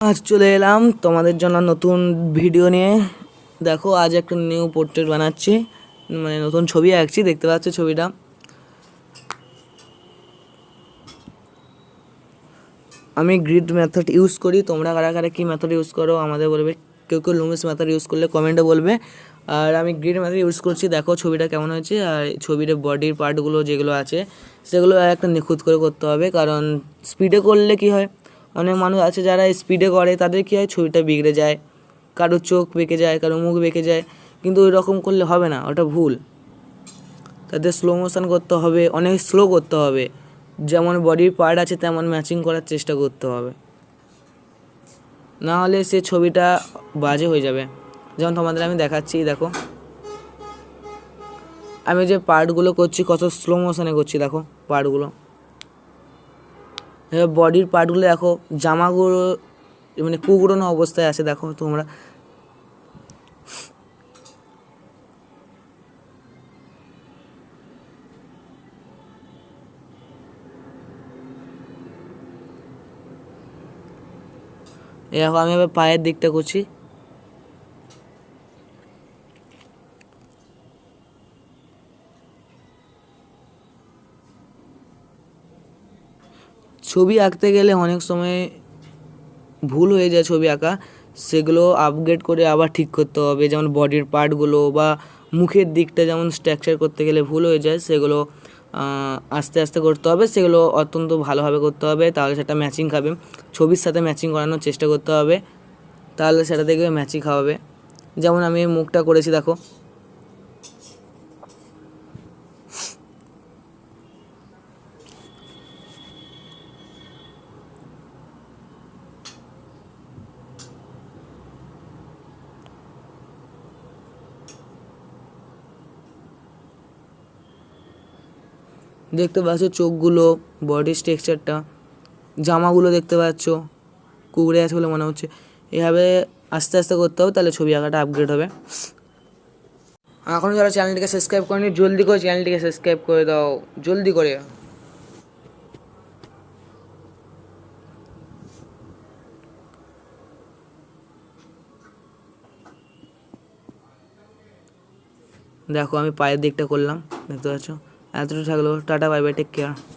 আজ চলে এলাম তোমাদের জন্য নতুন ভিডিও নিয়ে। দেখো আজ একটা নিউ পোর্ট্রেট বানাচ্ছি, মানে নতুন ছবি আঁকছি। দেখতে পাচ্ছ ছবিটা। আমি গ্রিড মেথড ইউজ করি। তোমরা কারা কারা কী মেথড ইউজ করো আমাদের বলবে। কেউ কেউ লুমিস মেথড ইউজ করলে কমেন্টে বলবে। আর আমি গ্রিড মেথড ইউজ করছি। দেখো ছবিটা কেমন হয়েছে। আর ছবির বডির পার্টগুলো যেগুলো আছে সেগুলো একটা নিখুঁত করে করতে হবে, কারণ স্পিডে করলে কি হয়, অনেক মানুষ আছে যারা স্পিডে করে, তাদের কী হয় ছবিটা বিগড়ে যায়, কারো চোখ বেঁকে যায়, কারো মুখ বেঁকে যায়। কিন্তু ওই রকম করলে হবে না, ওটা ভুল। তাদের স্লো মোশন করতে হবে, অনেক স্লো করতে হবে। যেমন বডির পার্ট আছে তেমন ম্যাচিং করার চেষ্টা করতে হবে, না হলে সে ছবিটা বাজে হয়ে যাবে। যেমন তোমাদের আমি দেখাচ্ছি, দেখো আমি যে পার্টগুলো করছি কত স্লো মোশনে করছি। দেখো পার্টগুলো, এবার বডির পার্টগুলো দেখো, জামাগুলো মানে কুকড়োনো অবস্থায় আছে। দেখো তোমরা দেখো, আমি এবার পায়ের দিকটা করছি। ছবি আঁকতে গেলে অনেক সময় ভুল হয়ে যায় ছবি আঁকা, সেগুলো আপগ্রেড করে আবার ঠিক করতে হবে। যেমন বডির পার্টগুলো বা মুখের দিকটা যেমন স্ট্রাকচার করতে গেলে ভুল হয়ে যায়, সেগুলো আস্তে আস্তে করতে হবে। সেগুলো অত্যন্ত ভালোভাবে করতে হবে, তাহলে সেটা ম্যাচিং খাবে। ছবির সাথে ম্যাচিং করানোর চেষ্টা করতে হবে, তাহলে সেটা দেখবে ম্যাচিং খাওয়াবে। যেমন আমি মুখটা করেছি, দেখো দেখতে পাচ্ছ চোখগুলো, বডি স্ট্রাকচারটা, জামাগুলো দেখতে পাচ্ছ কুকড়ে আছে বলে মনে হচ্ছে। এভাবে আস্তে আস্তে করতে হবে, তাহলে ছবি আঁকাটা আপগ্রেড হবে। এখনও যারা চ্যানেলটিকে সাবস্ক্রাইব করেনি, জলদি করে চ্যানেলটিকে সাবস্ক্রাইব করে দাও, জলদি করে। দেখো আমি পায়ের দিকটা করলাম, দেখতে পাচ্ছ। এতটুকু থাকলো। Tata, bye bye, take care.